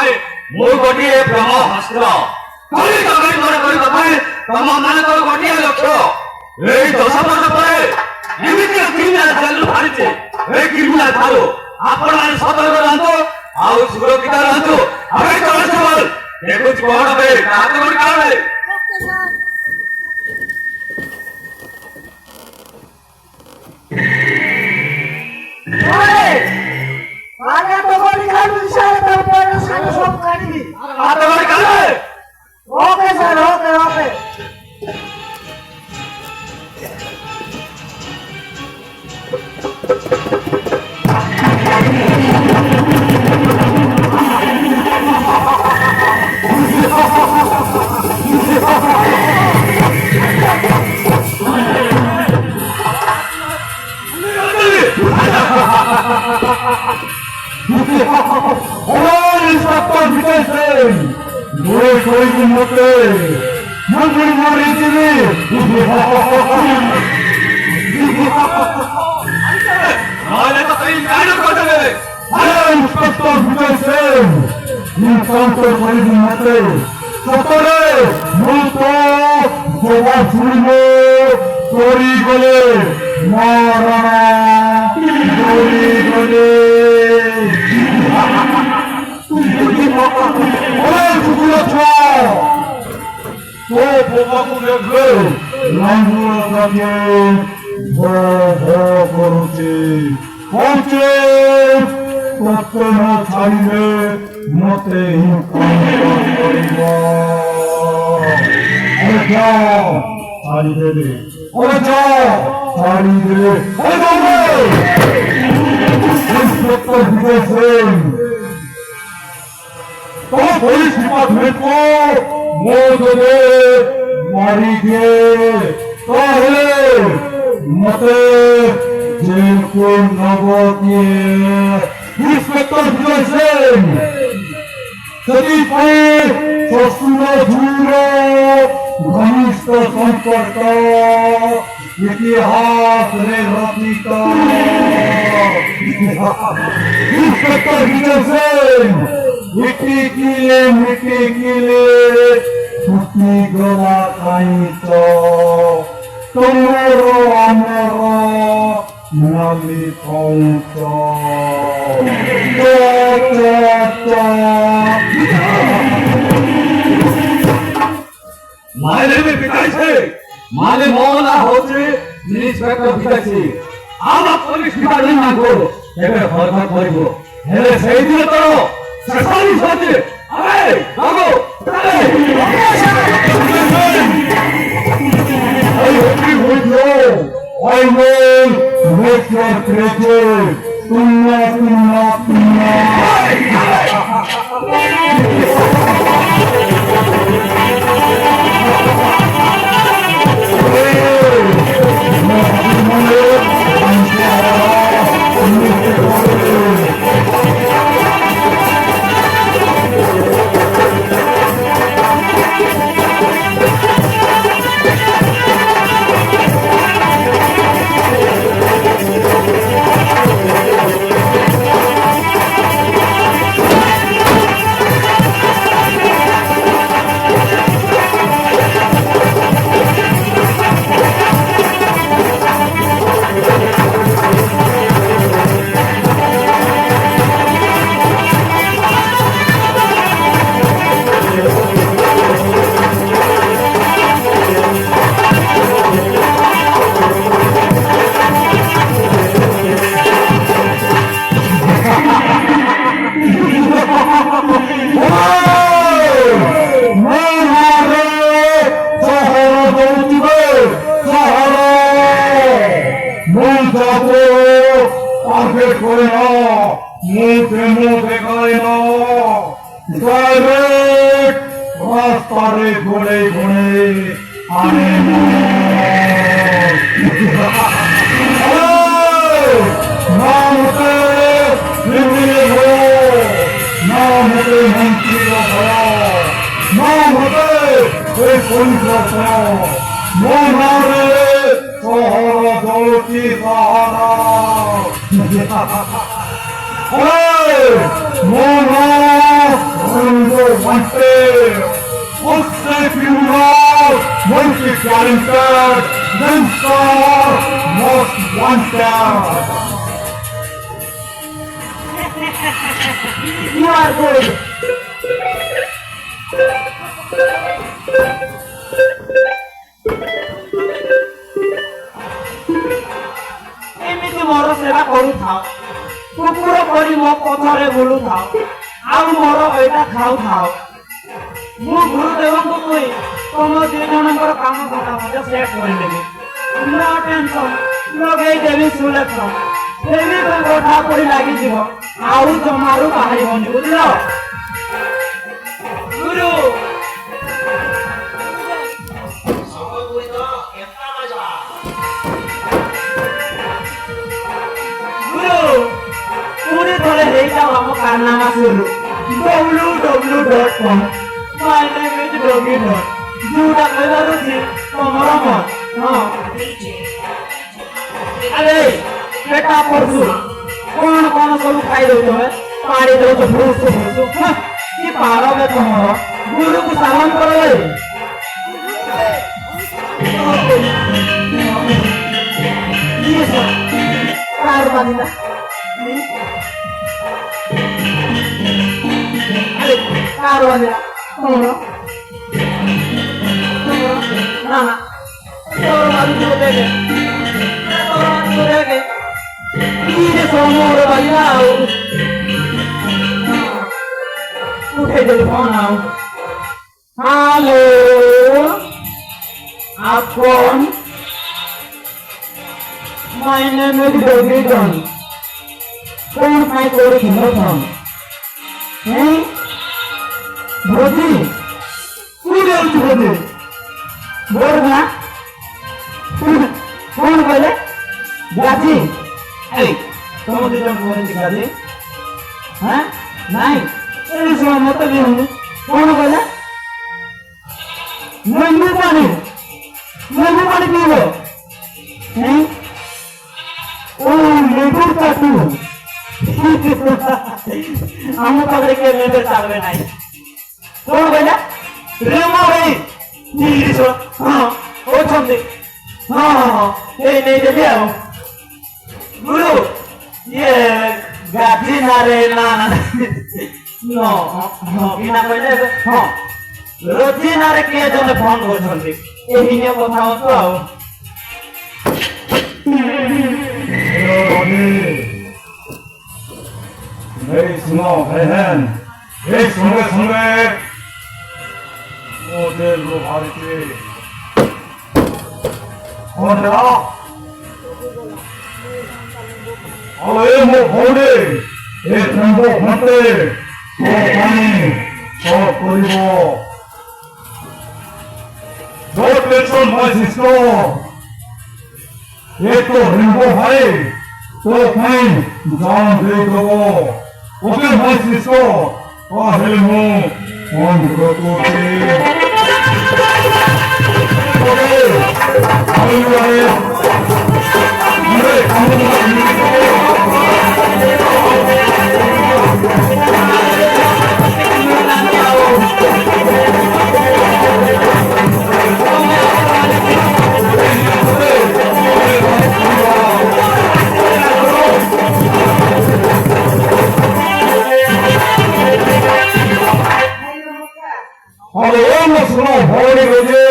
ପାଇଁ ମୁଁ ଗୋଟିଏ ବ୍ରହ୍ମାସ୍ତ୍ର କଳି କରିବା ପାଇଁ ତମମାନଙ୍କର ଗୋଟିଏ ଲକ୍ଷ୍ୟ। ଏଇ 10 ବର୍ଷ ପରେ ଏମିତି କ୍ରିମିନାଲ ଜେଲରୁ ବାହାରିଛି। ଏଇ କ୍ରିମିନାଲ ଠାରୁ ଆପଣମାନେ ସତର୍କ ରହନ୍ତୁ ଆଉ ସୁରକ୍ଷିତ ରହନ୍ତୁ। ଆମେ କନଷ୍ଟେବଲ ଦେଖୁଛୁ କଣ ବେ କାହାକୁ କଣ କାଳେ okay sir okay okay police department को मोदे मारी दिए मते जेल को नवतिए इंस्पेक्टर विजय सिंह सदी पे ससुर झूरो घनिष्ठ संपर्क इतिहास रे रचित इंस्पेक्टर विजय सिंह मिट्टी किले छुट्टी गला काई तुम्हारो अमरो नाली पहुँच माले में पिताई छे माले मोला होचे इंस्पेक्टर पिताई छे आमा पुलिस डिपार्टमेंट ना को एबे फरक करबो हेले सेही दिन तो ससारी सोचे अरे भागो चले I will make your treasure. Tunna. entered, then star most wanted. You are good. ଏମିତି ମୋର ସେବା କରୁଥାଉ କୁକୁର ପରି ମୋ ପଥରେ ବୁଲୁଥାଉ ଆଉ ମୋର ଏଇଟା ଖାଉଥାଉ ମୁଁ ଗୁରୁଦେବଙ୍କୁ କହି ତମ ଦୁଇ ଜଣଙ୍କର କାମ ଧନ୍ଦା ମଧ୍ୟ ସେଟ୍ କରିଦେବି ନୋ ଟେନସନ୍ ଲଗେଇଦେବି ସୁଲେକ୍ସନ୍ ସେମିତି ଗୋଠା ପରି ଲାଗିଯିବ ଆଉ ଜମାରୁ ବାହାରିବନି ବୁଝିଲ ଗୁରୁ ପୁଣି ଥରେ ହେଇଯାଉ ଆମ କାରନାମା ଶୁରୁ www.com My name is Doggy Dog ଯୋଉଟା କହିପାରୁଛି ତମର ମନ ହଁ ଆରେ ବେଟା ପଶୁ କଣ କଣ ସବୁ ଖାଇ ଦଉଛ ପାଣି ଦଉଛ ଭୁସୁ କି ପାର ବେ ତମର ଗୁରୁକୁ ସାମାନ କର କାର ବାଜିଲା আরে কার বাজিলা তোমরা না না তোর বাজু দেখে তোর বাজু দেখে কি রে সমর বাজিলা উঠে যাবে ফোন নাও হ্যালো আপন My name is Doggy Dog. कौन खाई कोड़ी खिलो था? हैं? भोजी? पूरे उच्च भोजी? बोल ना? कौन बोले? गाजी? ऐ, तुम दिलों को नहीं गाजी? हाँ? नहीं? ये सब मत भी होंगे. कौन बोले? नींबू पानी पीलो. हैं? ओ नींबू चाटू हम पकड़ के लेते चालवे नहीं कौन बोला रेमा भाई नीली सो हाँ ओ छंदे हाँ ये नहीं देते आओ गुरु ये गाजी ना रे ना नो बिना बोले हाँ रोजी ना रे किए जो ने फोन को छंदे ये ही ने बताओ तो आओ Hey, सुनो बहन हे सुने मोदेलो भारती कौन है अरे मो भौरे ए तंबो घंटे तो पानी तो करिबो Don't mention my sister ये तो रिंगो है तो फाइन जान दे दो ओके माय सिस्टर अरे नो ऑन को ओके अरे सुनो भौरी रोजे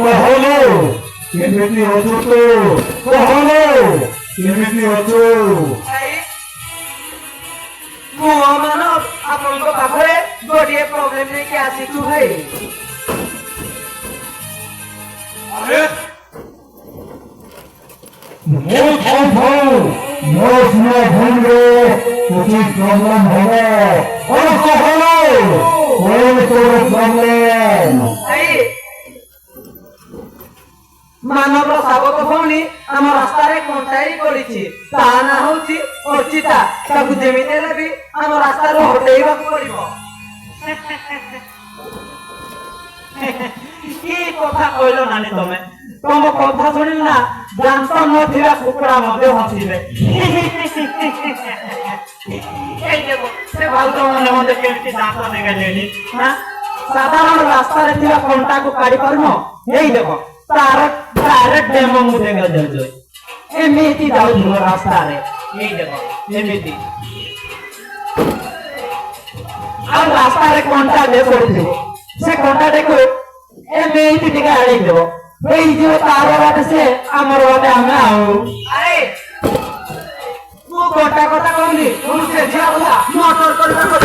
कहलो केमिति अछु तो कहलो केमिति अछु ମୁଁ ମାନ ଆପଣଙ୍କ ପାଖରେ ଗୋଟିଏ ପ୍ରୋବ୍ଲେମ ନେଇକି ଆସିଛୁ ଭାଇ अरे मो थाउ मो सुनो भौरो कुछ प्रॉब्लम होगा और कहलो कौन तो प्रॉब्लम ଭାଇ ମାନବର ଶାବକ ଭଉଣୀ ଆମ ରାସ୍ତାରେ କଣ୍ଟାଇ କରିଛି ତା ନାଁ ହଉଛି ଅର୍ଚିତା ତାକୁ ଯେମିତି ହେଲେ ବି ଆମ ରାସ୍ତାରୁ ହଟେଇବାକୁ ପଡିବ କି କଥା କହିଲ ନାନୀ ତମେ ତମ କଥା ଶୁଣିଲି ନା ଦାନ୍ତ ନଥିବା କୁକୁଡ଼ା ମଧ୍ୟ ହସିବେ ଏଇ ଦେଖ ସେ ଭାଉଜ ମାନେ ମୋତେ କେମିତି ଦାନ୍ତ ନେଇଗଲେଣି ସାଧାରଣ ରାସ୍ତାରେ ଥିବା କଣ୍ଟାକୁ କାଢି ପାରୁନ ଏଇ ଦେଖ ତାର ଡାଇରେକ୍ଟ ଡେମୋ ମୁଁ ଦେଖା ଯାଉଛି ଏମିତି ଯାଉଥିବ ରାସ୍ତାରେ ଏଇ ଦେଖ ଏମିତି ଆଉ ରାସ୍ତାରେ କଣ୍ଟା ଯେ ପଡିଥିବ ସେ କଣ୍ଟାଟାକୁ ଏମିତି ଟିକେ ଆଡେଇ ଦେବ ହେଇଯିବ ତାର ବାଟେ ସେ ଆମର ବାଟେ ଆମେ ଆଉ ଆରେ ମୁଁ କଣ୍ଟା କଥା କହୁନି ମୁଁ ସେ ଝିଅ କଥା ମୋଟର କରିବା